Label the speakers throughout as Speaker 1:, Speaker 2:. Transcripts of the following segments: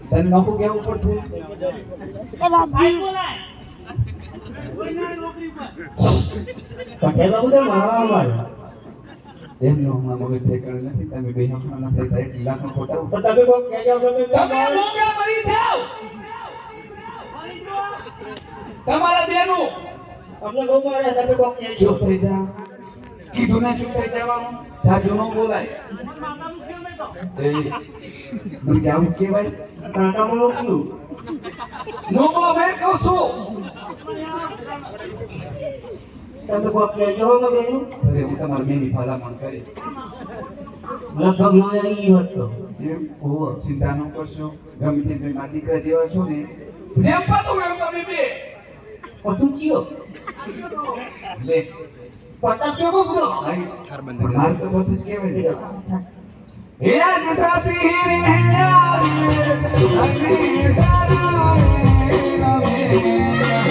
Speaker 1: તને નોકરી કેવું પડશે
Speaker 2: પટેલ બાબુ તો મારવા
Speaker 1: એમનો હમણાં મગજ ઠેકાણે નથી તમે બે હમણાં નથી થાય 1 લાખનો ખોટા
Speaker 2: તો તમે કોક કહેજો
Speaker 1: તમે મોંઘા મરી જાવ તમારા બેનું
Speaker 2: અમને બહુ મારે તમે કોક કહેજો
Speaker 1: ચૂપ થઈ જા કીધું ને ચૂપ થઈ જવાનું સાચું ન બોલાય એ મને કેવું કહેવાય
Speaker 2: કાકામાં મૂકશું
Speaker 1: નો બોલો મેં કહું છું
Speaker 2: તમે કોક કહેજો ને બેનું
Speaker 1: અરે હું તમારી મેની ભલામણ કરીશ
Speaker 2: લગભગ નો આવી હતો
Speaker 1: એમ ચિંતા ન કરશો ગમે તે તમે મારા દીકરા જેવા છો ને જેમ પાતું એમ તમે બે
Speaker 2: પતું ચિયો
Speaker 1: લે
Speaker 2: પતા કેવો બોલો
Speaker 1: માર તો બધું જ કહેવાય હે આજ સાથી રે યારી અગ્નિ સારા રે નમે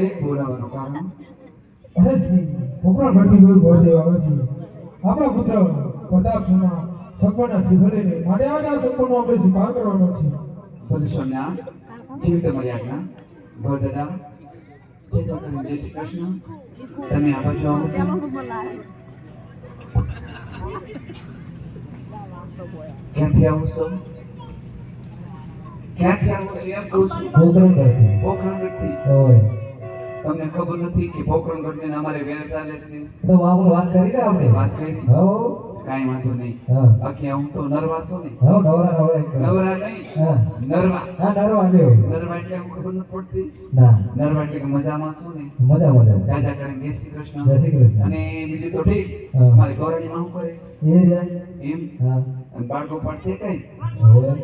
Speaker 1: એક બોલાવાનું કારણ
Speaker 3: હરેશજી ભોકરા ભરતી કોઈ ગોળ દેવા છે આપણા પુત્ર પ્રતાપ સુના સપના સિભરેને માટે આ સપનો આપણે સ્વીકાર કરવાનો છે
Speaker 1: બધું સોના જીવ તમારી આજ્ઞા ગોળ દાદા જય સકલ જય શ્રી કૃષ્ણ તમે આ બાજુ આવો ક્યાંથી આવો છો ક્યાંથી આવો છો એમ કહું છું પોખરણગઢથી
Speaker 3: હોય
Speaker 1: તમને ખબર નથી કે પોખરણગઢ ને અમારે વેર ચાલે છે
Speaker 3: તો આપણે વાત કરી ને આપણે
Speaker 1: વાત કરી
Speaker 3: હો
Speaker 1: કાંઈ વાંધો નહીં
Speaker 3: હા
Speaker 1: આખી હું તો નરવા છો ને
Speaker 3: હો નવરા
Speaker 1: નવરા નહીં
Speaker 3: હા
Speaker 1: નરવા
Speaker 3: હા નરવા લ્યો
Speaker 1: નરવા એટલે હું ખબર નથી પડતી
Speaker 3: ના
Speaker 1: નરવા એટલે કે મજામાં છો ને
Speaker 3: મજા મજા
Speaker 1: જાજા કરીને જય શ્રી કૃષ્ણ
Speaker 3: જય શ્રી કૃષ્ણ
Speaker 1: અને બીજું તો ઠીક
Speaker 3: હા.
Speaker 1: મારી ગોરણીમાં શું કરે
Speaker 3: એ રહ્યા
Speaker 1: એમ
Speaker 3: હા
Speaker 1: અને બાળકો પડશે કઈ
Speaker 3: હોય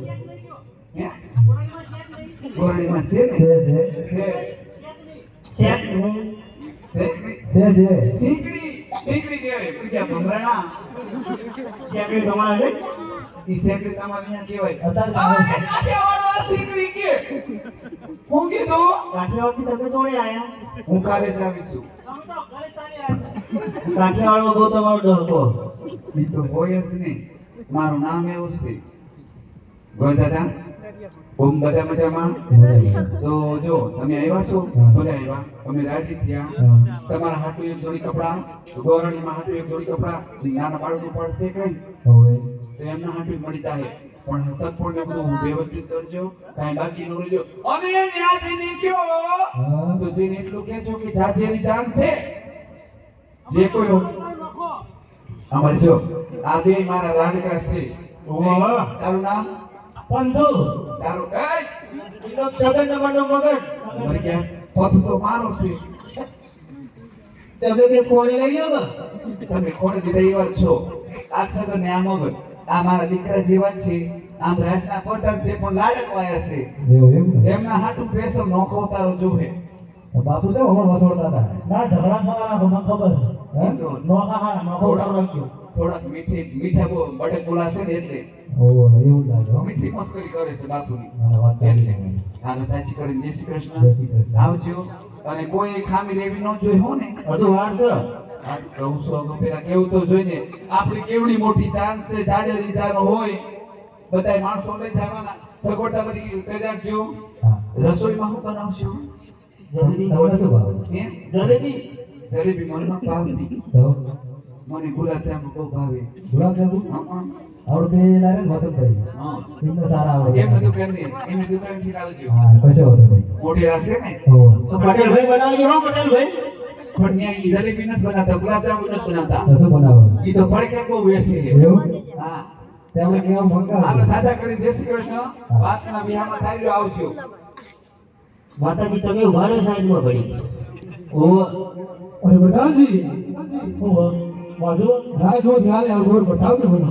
Speaker 1: હે? ગોરણીમાં છે ને
Speaker 3: છે
Speaker 1: છે
Speaker 2: શેક નહીં
Speaker 1: શેકડી
Speaker 3: છે
Speaker 1: શીકડી શીકડી કહેવાય પૂજા ભમરાણા
Speaker 2: શેકડી તમારે
Speaker 1: ઈ શેકડી તમારે અહીંયા કહેવાય
Speaker 3: અત્યારે
Speaker 1: આ કાઠિયાવાડમાં શીકડી કે હું કીધું
Speaker 2: કાઠિયાવાડથી તમે તોડે આયા
Speaker 1: હું કાલે જ આવીશું
Speaker 2: કાઠિયાવાડમાં બહુ તમારો ડરકો
Speaker 1: ઈ તો હોય જ નહીં મારું નામ એવું છે ગોળ દાદા ઓમ બધા મજામાં તો જો તમે આવ્યા છો ભલે આવ્યા અમે રાજી થયા તમારા હાટુ એક જોડી કપડા ગોરણીમાં હાટુ એક જોડી કપડા નાના બાળકો પડશે કઈ
Speaker 3: હોય
Speaker 1: તો એમના હાટુ મળી જાય પણ સત્પૂર્ણ ને બધું વ્યવસ્થિત કરજો કાંઈ બાકી ન રહેજો અમે ન્યા જઈને કયો તો જઈને એટલું કહેજો કે જાજેરી દાન છે જે કોઈ હોય. અમારે જો આ બે મારા લાડકા છે તારું નામ
Speaker 2: પંધુ
Speaker 1: તારું
Speaker 2: એનો સગન નંબરનો મગન
Speaker 1: મરી ગયા પથું તો મારો છે
Speaker 2: તમે કે કોણે લઈ લો
Speaker 1: તમે કોને લીધા એવા જ છો આ સગન ને આ મગન આ મારા દીકરા જેવા જ છે આમ રાજના પ્રધાન છે પણ લાડક વાયા છે
Speaker 3: એવું એમ ને
Speaker 1: એમના હાટુ પેસમ નોખો તારો જોહે
Speaker 3: બાપુ તો હમણાં વસોડતા હતા
Speaker 2: ના ઝઘડા થવાના મને ખબર
Speaker 1: એમ તો
Speaker 2: નોખા હા નોખો રાખ્યો
Speaker 1: થોડાક મીઠા બટક બોલાશે ને એટલે
Speaker 3: ઓ એવું લાગે હો.
Speaker 1: મીઠી મસ્કરી કરે છે બાપુની
Speaker 3: હા, વાત સાચી.
Speaker 1: એટલે હાલો ચાચી કરીને જય શ્રી
Speaker 3: જય શ્રી
Speaker 1: કૃષ્ણ
Speaker 3: કૃષ્ણ.
Speaker 1: આવજો અને કોઈ ખામી રેવી ન જોઈ હો ને
Speaker 2: બધું વાર છે
Speaker 1: આ કહું છું અગો પેલા કેવું તો જોઈને આપણી કેવડી મોટી ચાન્સ છે જાડેરી જાનો હોય બધાય માણસો લઈ જવાના સગવડતા બધી કરી રાખજો
Speaker 3: હા
Speaker 1: રસોઈમાં હું બનાવશો
Speaker 2: જલેબી
Speaker 3: તમને શું ભાવે
Speaker 1: હે
Speaker 2: જલેબી
Speaker 1: જલેબી મને ન ભાવતી
Speaker 3: તો
Speaker 1: મને ગુલાબજાંબુ બહુ ભાવે
Speaker 3: ગુલાબ જાંબુ
Speaker 1: હા
Speaker 3: આવડે બે લારે ને વસંતભાઈ
Speaker 1: હા
Speaker 3: એમને સારા આવડે
Speaker 1: એમની દુકાનની એમની દુકાનથી લાવજો
Speaker 3: હા કશો વાંધો નહીં
Speaker 1: મોટી રાખશે ને
Speaker 3: હો
Speaker 2: તો પટેલભાઈ બનાવજો હો પટેલભાઈ
Speaker 1: પણ ત્યાં ઈ જલેબી નથી બનાવતા ગુલાબજાંબુ નથી બનાવતા
Speaker 3: તો શું બનાવો
Speaker 1: ઈ તો પડકે બહુ વેસે છે
Speaker 3: એવું
Speaker 1: હા
Speaker 3: તમે કેવા મંગા
Speaker 1: હાલો દાદા કરી જય શ્રી કૃષ્ણ વાતના વિહારમાં થાય રહ્યો આવજો
Speaker 2: માતાજી તમે ઉભા રહો સાઈડમાં પડી ઓ
Speaker 3: અરે પ્રધાનજી
Speaker 2: ઓ બાજુ
Speaker 3: રાજ હો ધ્યાન આ ગોર બતાવ ને બનો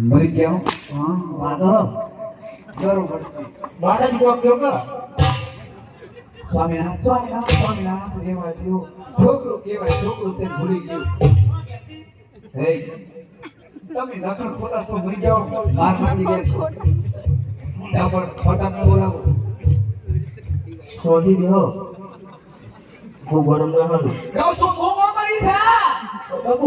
Speaker 1: મરી ગયા હું? હા
Speaker 2: વાંધો
Speaker 1: બરોબર છે
Speaker 2: માતાજી કોક કયો કે
Speaker 1: સ્વામિનારાયણ સ્વામિનારાયણ સ્વામિનારાયણ કહેવાય તેવું છોકરું કહેવાય છોકરું છે ને ભૂલી ગયું હે તમે નખર ખોટા સો મરી જાઓ માર મારી દેશો ત્યાં પણ ફટાકને બોલાવો
Speaker 2: સોજી બેહો હું ગરમ ના હાલું
Speaker 1: કહું છું મોમો મરી છે
Speaker 2: બાપુ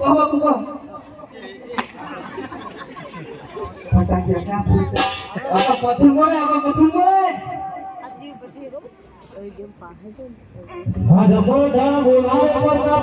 Speaker 2: ઓ બાપુ કો
Speaker 1: ફટાકિયા ક્યાં ફૂટતા
Speaker 2: આપા પથુલ બોલે
Speaker 3: હા જપો ડા બોલાવે પરતા